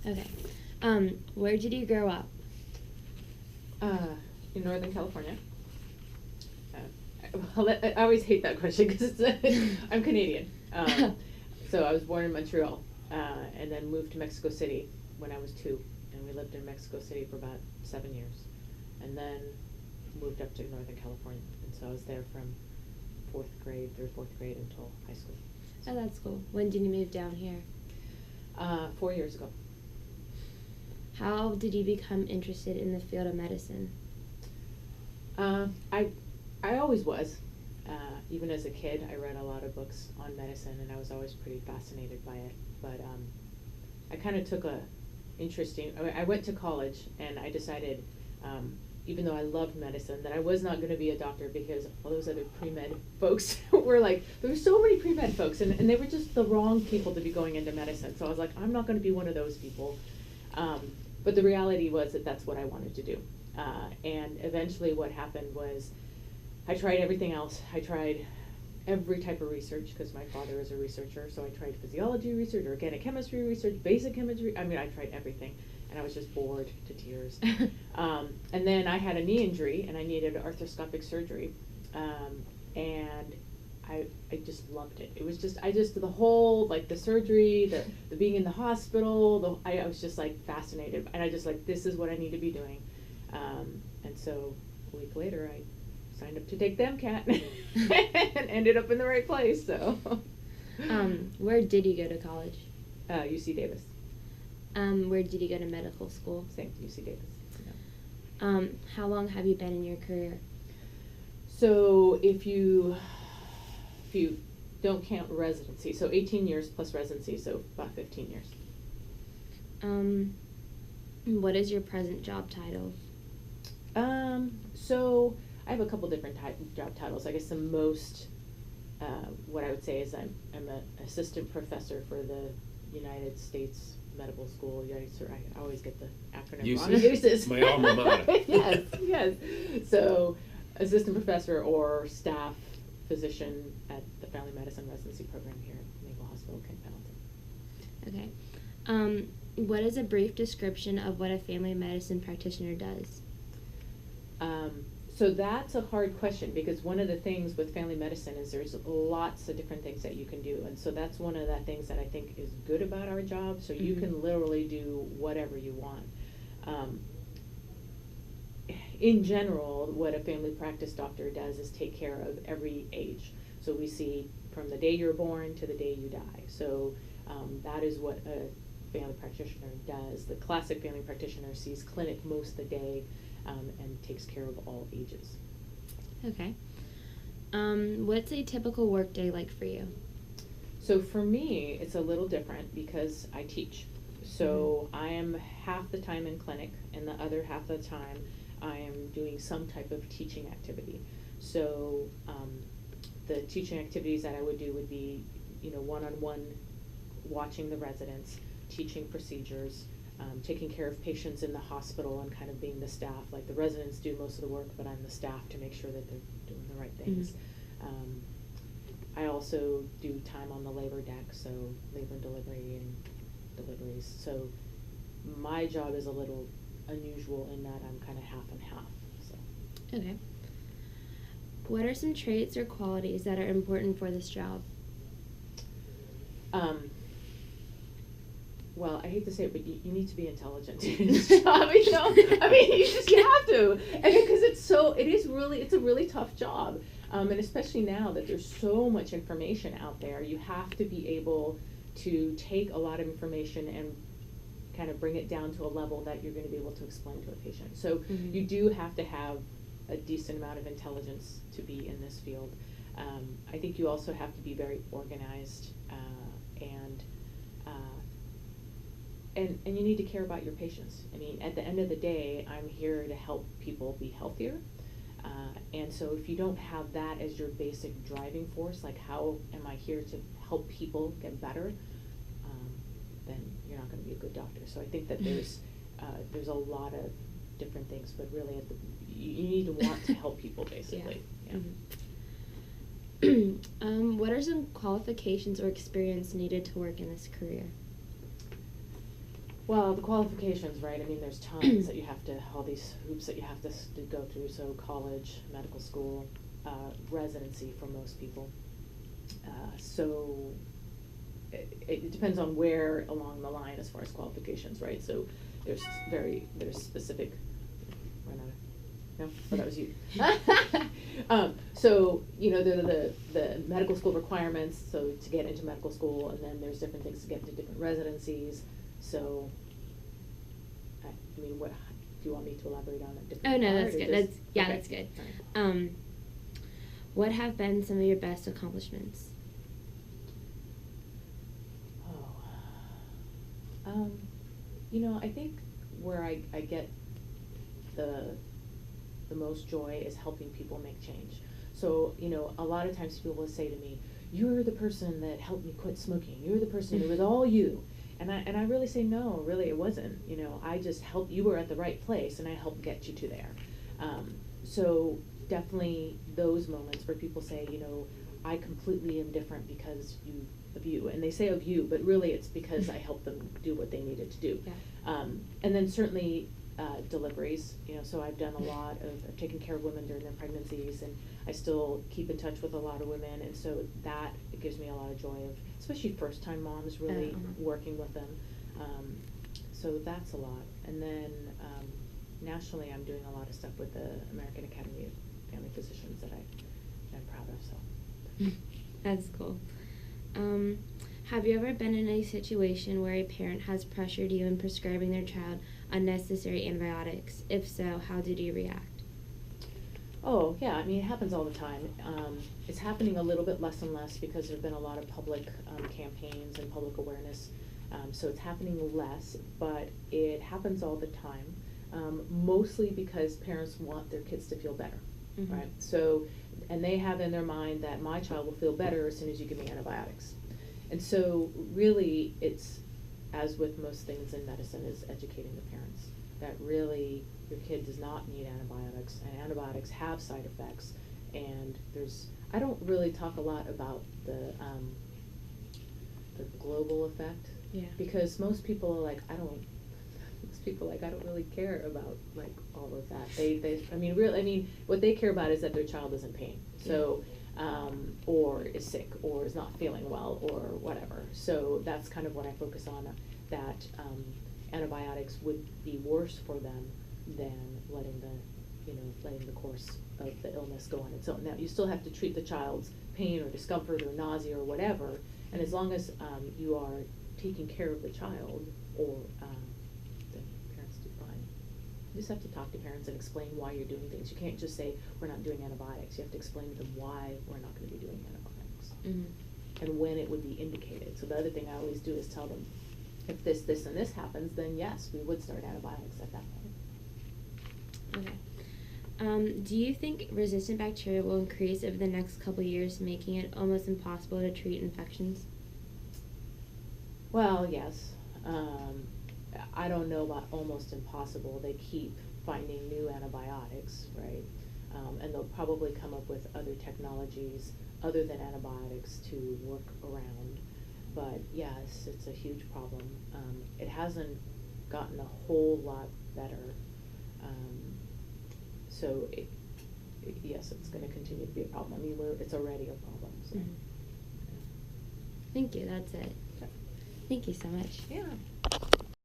Okay. Where did you grow up? In Northern California. I always hate that question because I'm Canadian. So I was born in Montreal and then moved to Mexico City when I was 2. And we lived in Mexico City for about 7 years. And then moved up to Northern California. And so I was there from 3rd, 4th grade until high school. Oh, that's cool. When did you move down here? 4 years ago. How did you become interested in the field of medicine? I always was. Even as a kid, I read a lot of books on medicine, and I was always pretty fascinated by it. But I kind of took I went to college, and I decided, even though I loved medicine, that I was not going to be a doctor because all those other pre-med folks were like, there were so many pre-med folks, and they were just the wrong people to be going into medicine. So I was like, I'm not going to be one of those people. But the reality was that that's what I wanted to do. And eventually what happened was I tried everything else. I tried every type of research because my father is a researcher. So I tried physiology research, organic chemistry research, basic chemistry. I mean, I tried everything. And I was just bored to tears. And then I had a knee injury and I needed arthroscopic surgery. And I just loved it. It was just, the whole, like the surgery, the being in the hospital, I was just like fascinated. And I just like, this is what I need to be doing. And so a week later, I signed up to take the MCAT and ended up in the right place, so. Where did you go to college? UC Davis. Where did you go to medical school? Same, UC Davis. Yeah. How long have you been in your career? So if you don't count residency, so 18 years plus residency, so about 15 years. What is your present job title? So I have a couple different job titles. I guess the most, what I would say is I'm an assistant professor for the United States Medical School. I always get the acronym wrong. USIS. My alma mater. Yes. So assistant professor or staff physician at the Family Medicine Residency Program here at Naval Hospital, Kent Pendleton. Okay. What is a brief description of what a family medicine practitioner does? So that's a hard question because one of the things with family medicine is there's lots of different things that you can do. And so that's one of the things that I think is good about our job. So you can literally do whatever you want. In general, what a family practice doctor does is take care of every age. So we see from the day you're born to the day you die. So that is what a family practitioner does. The classic family practitioner sees clinic most of the day and takes care of all ages. Okay. What's a typical work day like for you? So for me, it's a little different because I teach. So I am half the time in clinic and the other half of the time I am doing some type of teaching activity. So the teaching activities that I would do would be, one-on-one watching the residents, teaching procedures, taking care of patients in the hospital and kind of being the staff. Like the residents do most of the work, but I'm the staff to make sure that they're doing the right things. I also do time on the labor deck, so labor and delivery and deliveries. So my job is a little unusual in that I'm kind of half and half. So. Okay. What are some traits or qualities that are important for this job? Well, I hate to say it, but you need to be intelligent in this job, I mean, you have to, and because it's a really tough job, and especially now that there's so much information out there, you have to be able to take a lot of information and kind of bring it down to a level that you're going to be able to explain to a patient. So you do have to have a decent amount of intelligence to be in this field. I think you also have to be very organized and you need to care about your patients. I mean, at the end of the day, I'm here to help people be healthier. And so if you don't have that as your basic driving force, like how am I here to help people get better, then you're not going to be a good doctor. So I think that there's a lot of different things, but really you need to want to help people, basically. Yeah. What are some qualifications or experience needed to work in this career? Well, the qualifications, right? I mean, there's tons that you have to, all these hoops that you have to go through. So college, medical school, residency for most people. So it depends on where along the line as far as qualifications, right? So there's specific. Run out of, no, oh, that was you. So the medical school requirements. So to get into medical school, and then there's different things to get into different residencies. So, I mean, what do you want me to elaborate on a different? Oh no, part, that's or good. just- That's okay. that's good. All right. What have been some of your best accomplishments? Oh, I think where I get the most joy is helping people make change. So, a lot of times people will say to me, "You're the person that helped me quit smoking. You're the person, it was all you." And I really say, no, really it wasn't. I just helped, you were at the right place and I helped get you to there. So definitely those moments where people say, I completely am different because of you. And they say of you, but really it's because I helped them do what they needed to do. Yeah. And then certainly deliveries, so I've done a lot of taking care of women during their pregnancies, and I still keep in touch with a lot of women, and so that it gives me a lot of joy of, especially first time moms, really working with them. So that's a lot. And then nationally I'm doing a lot of stuff with the American Academy of Family Physicians that I'm proud of. So That's cool. Have you ever been in a situation where a parent has pressured you in prescribing their child unnecessary antibiotics? If so, how did you react? Oh, yeah, I mean, it happens all the time. It's happening a little bit less and less because there have been a lot of public campaigns and public awareness. So it's happening less, but it happens all the time, mostly because parents want their kids to feel better, Mm-hmm. right? So, and they have in their mind that my child will feel better as soon as you give me antibiotics. And so really it's, as with most things in medicine, is educating the parents that really your kid does not need antibiotics, and antibiotics have side effects. And I don't really talk a lot about the global effect. Yeah. Because most people are like, I don't really care about like all of that. What they care about is that their child is in pain. So, or is sick, or is not feeling well, or whatever. So that's kind of what I focus on, that antibiotics would be worse for them than letting the course of the illness go on its own. Now, you still have to treat the child's pain or discomfort or nausea or whatever, and as long as you are taking care of the child, or then parents do fine. You just have to talk to parents and explain why you're doing things. You can't just say, we're not doing antibiotics. You have to explain to them why we're not going to be doing antibiotics. Mm-hmm. And when it would be indicated. So the other thing I always do is tell them, if this, and this happens, then yes, we would start antibiotics at that point. Okay. Do you think resistant bacteria will increase over the next couple years, making it almost impossible to treat infections? Well, yes. I don't know about almost impossible. They keep finding new antibiotics, right? And they'll probably come up with other technologies other than antibiotics to work around. But yes, it's a huge problem. It hasn't gotten a whole lot better. So yes, it's going to continue to be a problem. I mean, it's already a problem. So. Mm-hmm. Thank you. That's it. Yeah. Thank you so much. Yeah.